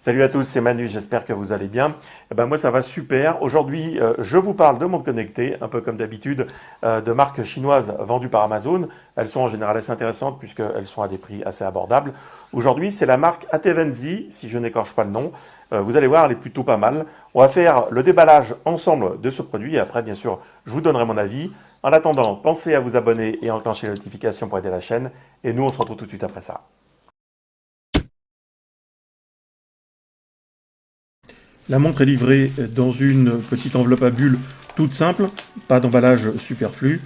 Salut à tous, c'est Manu, j'espère que vous allez bien. Moi ça va super. Aujourd'hui, je vous parle de montres connectées, un peu comme d'habitude, de marques chinoises vendues par Amazon. Elles sont en général assez intéressantes puisqu'elles sont à des prix assez abordables. Aujourd'hui, c'est la marque Atevenzi, si je n'écorche pas le nom. Vous allez voir, elle est plutôt pas mal. On va faire le déballage ensemble de ce produit et après, bien sûr, je vous donnerai mon avis. En attendant, pensez à vous abonner et enclencher les notifications pour aider la chaîne. Et nous, on se retrouve tout de suite après ça. La montre est livrée dans une petite enveloppe à bulles toute simple, pas d'emballage superflu.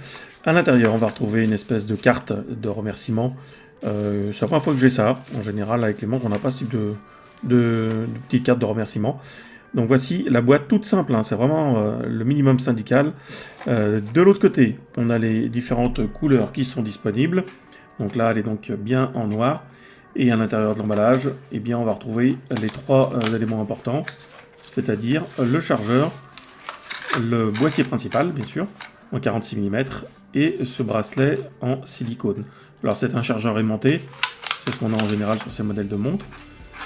À l'intérieur, on va retrouver une espèce de carte de remerciement. C'est la première fois que j'ai ça. En général, avec les montres, on n'a pas ce type de petite carte de remerciement. Donc voici la boîte toute simple, hein, c'est vraiment le minimum syndical. De l'autre côté, on a les différentes couleurs qui sont disponibles. Donc là, elle est donc bien en noir. Et à l'intérieur de l'emballage, eh bien, on va retrouver les trois éléments importants, c'est-à-dire le chargeur, le boîtier principal, bien sûr, en 46 mm, et ce bracelet en silicone. Alors c'est un chargeur aimanté, c'est ce qu'on a en général sur ces modèles de montres,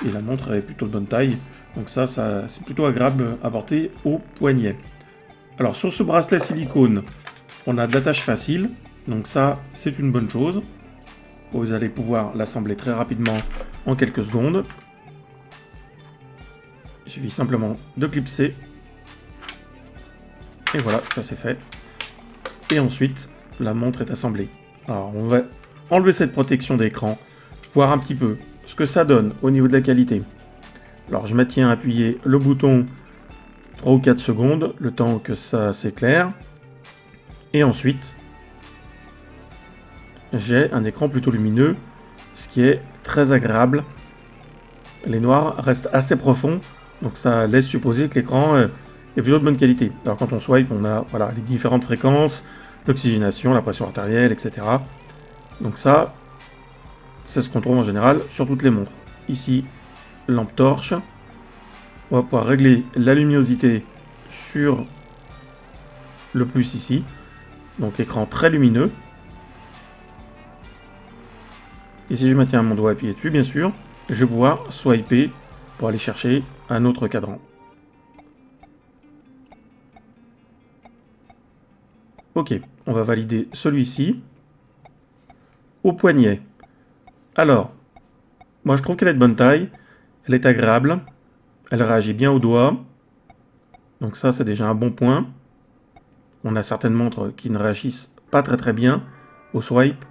et la montre est plutôt de bonne taille, donc ça c'est plutôt agréable à porter au poignet. Alors sur ce bracelet silicone, on a de l'attache facile, donc ça c'est une bonne chose. Vous allez pouvoir l'assembler très rapidement en quelques secondes. Il suffit simplement de clipser. Et voilà, ça c'est fait. Et ensuite, la montre est assemblée. Alors on va enlever cette protection d'écran, voir un petit peu ce que ça donne au niveau de la qualité. Alors je maintiens appuyé le bouton 3 ou 4 secondes, le temps que ça s'éclaire. Et ensuite, j'ai un écran plutôt lumineux, ce qui est très agréable. Les noirs restent assez profonds, donc ça laisse supposer que l'écran est plutôt de bonne qualité. Alors quand on swipe, on a voilà, les différentes fréquences, l'oxygénation, la pression artérielle, etc. Donc ça, c'est ce qu'on trouve en général sur toutes les montres. Ici, lampe torche. On va pouvoir régler la luminosité sur le plus ici. Donc écran très lumineux. Et si je maintiens mon doigt appuyé dessus, bien sûr, je vais pouvoir swiper pour aller chercher un autre cadran. Ok, on va valider celui-ci. Au poignet. Alors, moi je trouve qu'elle est de bonne taille, elle est agréable, elle réagit bien au doigt, donc ça c'est déjà un bon point. On a certaines montres qui ne réagissent pas très bien au swipe.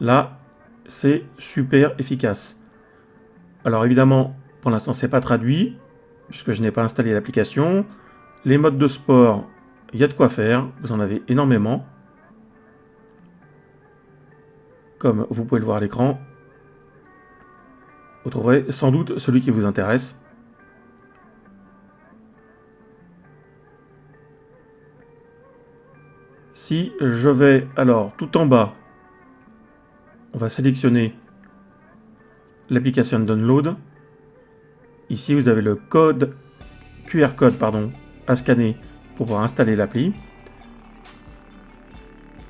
Là, c'est super efficace. Alors évidemment, pour l'instant c'est pas traduit, puisque je n'ai pas installé l'application. Les modes de sport, il y a de quoi faire, vous en avez énormément. Comme vous pouvez le voir à l'écran, vous trouverez sans doute celui qui vous intéresse. Si je vais alors tout en bas, on va sélectionner l'application Download. Ici, vous avez le code QR code à scanner pour pouvoir installer l'appli.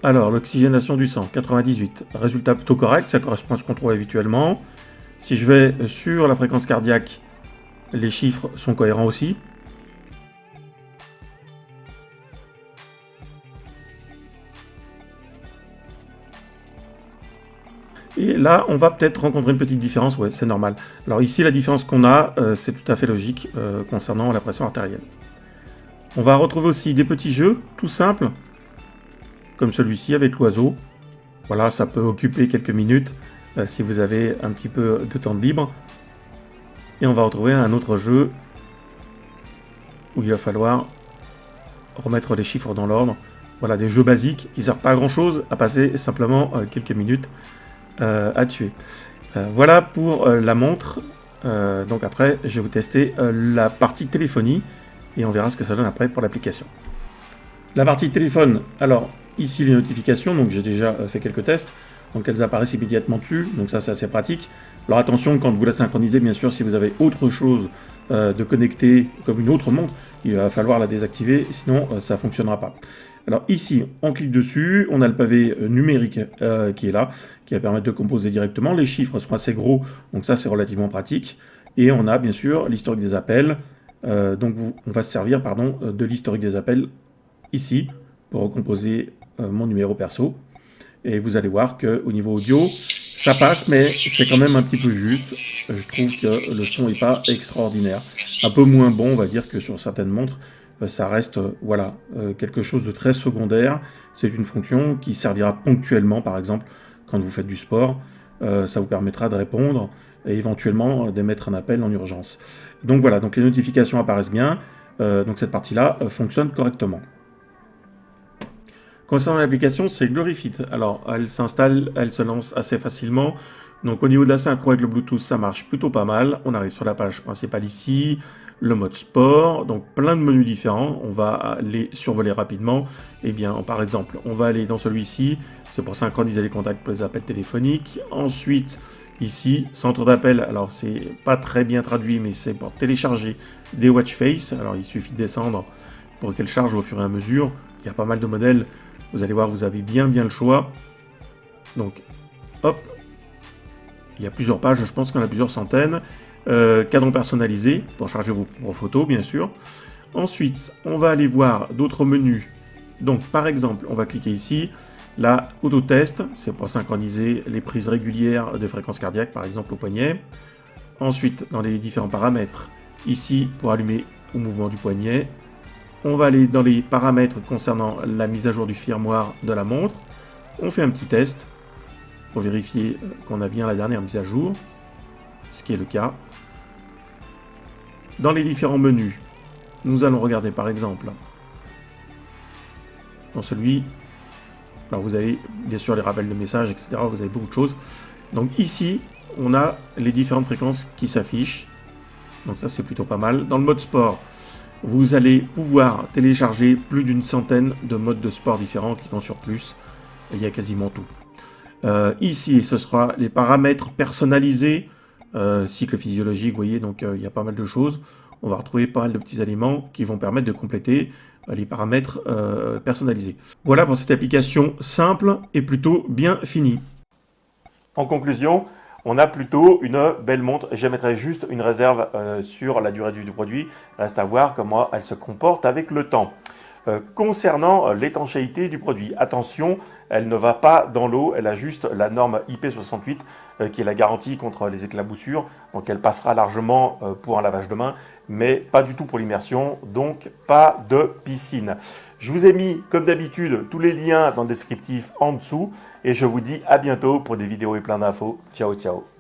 Alors, l'oxygénation du sang, 98. Résultat plutôt correct, ça correspond à ce qu'on trouve habituellement. Si je vais sur la fréquence cardiaque, les chiffres sont cohérents aussi. Et là, on va peut-être rencontrer une petite différence, ouais, c'est normal. Alors ici, la différence qu'on a, c'est tout à fait logique concernant la pression artérielle. On va retrouver aussi des petits jeux, tout simples, comme celui-ci avec l'oiseau. Voilà, ça peut occuper quelques minutes si vous avez un petit peu de temps de libre. Et on va retrouver un autre jeu où il va falloir remettre les chiffres dans l'ordre. Voilà, des jeux basiques qui ne servent pas à grand-chose, à passer simplement quelques minutes à tuer. Voilà pour la montre. Donc après, je vais vous tester la partie téléphonie et on verra ce que ça donne après pour l'application. La partie téléphone, alors ici les notifications, donc j'ai déjà fait quelques tests, donc elles apparaissent immédiatement dessus, donc ça c'est assez pratique. Alors attention, quand vous la synchronisez, bien sûr, si vous avez autre chose de connecté, comme une autre montre, il va falloir la désactiver, sinon ça ne fonctionnera pas. Alors ici, on clique dessus, on a le pavé numérique qui est là, qui va permettre de composer directement. Les chiffres sont assez gros, donc ça c'est relativement pratique. Et on a bien sûr l'historique des appels. Donc on va se servir de l'historique des appels ici pour recomposer mon numéro perso. Et vous allez voir qu'au niveau audio, ça passe, mais c'est quand même un petit peu juste. Je trouve que le son n'est pas extraordinaire. Un peu moins bon, on va dire, que sur certaines montres. Ça reste voilà, quelque chose de très secondaire. C'est une fonction qui servira ponctuellement, par exemple, quand vous faites du sport. Ça vous permettra de répondre et éventuellement d'émettre un appel en urgence. Donc voilà, donc les notifications apparaissent bien. Donc cette partie-là fonctionne correctement. Concernant l'application, c'est Glorifit. Alors, elle s'installe, elle se lance assez facilement. Donc, au niveau de la synchro avec le Bluetooth, ça marche plutôt pas mal. On arrive sur la page principale ici, le mode sport, donc plein de menus différents. On va les survoler rapidement. Eh bien, par exemple, on va aller dans celui-ci. C'est pour synchroniser les contacts pour les appels téléphoniques. Ensuite, ici, centre d'appel. Alors, c'est pas très bien traduit, mais c'est pour télécharger des watch face. Alors, il suffit de descendre pour qu'elle charge au fur et à mesure. Il y a pas mal de modèles. Vous allez voir, vous avez bien le choix. Donc, hop. Il y a plusieurs pages, je pense qu'on a plusieurs centaines. Cadran personnalisé, pour charger vos photos, bien sûr. Ensuite, on va aller voir d'autres menus. Donc, par exemple, on va cliquer ici. La autotest, c'est pour synchroniser les prises régulières de fréquence cardiaque, par exemple au poignet. Ensuite, dans les différents paramètres, ici, pour allumer au mouvement du poignet. On va aller dans les paramètres concernant la mise à jour du firmware de la montre. On fait un petit test pour vérifier qu'on a bien la dernière mise à jour, ce qui est le cas. Dans les différents menus, nous allons regarder par exemple dans celui, alors vous avez bien sûr les rappels de messages, etc. Vous avez beaucoup de choses. Donc ici, on a les différentes fréquences qui s'affichent. Donc ça, c'est plutôt pas mal. Dans le mode sport, vous allez pouvoir télécharger plus d'une centaine de modes de sport différents. En cliquant sur plus, il y a quasiment tout. Ici, ce sera les paramètres personnalisés, cycle physiologique, vous voyez, donc il y a pas mal de choses. On va retrouver pas mal de petits éléments qui vont permettre de compléter les paramètres personnalisés. Voilà pour cette application simple et plutôt bien finie. En conclusion, on a plutôt une belle montre. Je mettrai juste une réserve sur la durée du produit. Reste à voir comment elle se comporte avec le temps. Concernant l'étanchéité du produit, attention, elle ne va pas dans l'eau, elle a juste la norme IP68 qui est la garantie contre les éclaboussures, donc elle passera largement pour un lavage de main, mais pas du tout pour l'immersion, donc pas de piscine. Je vous ai mis, comme d'habitude, tous les liens dans le descriptif en dessous, et je vous dis à bientôt pour des vidéos et plein d'infos. Ciao, ciao.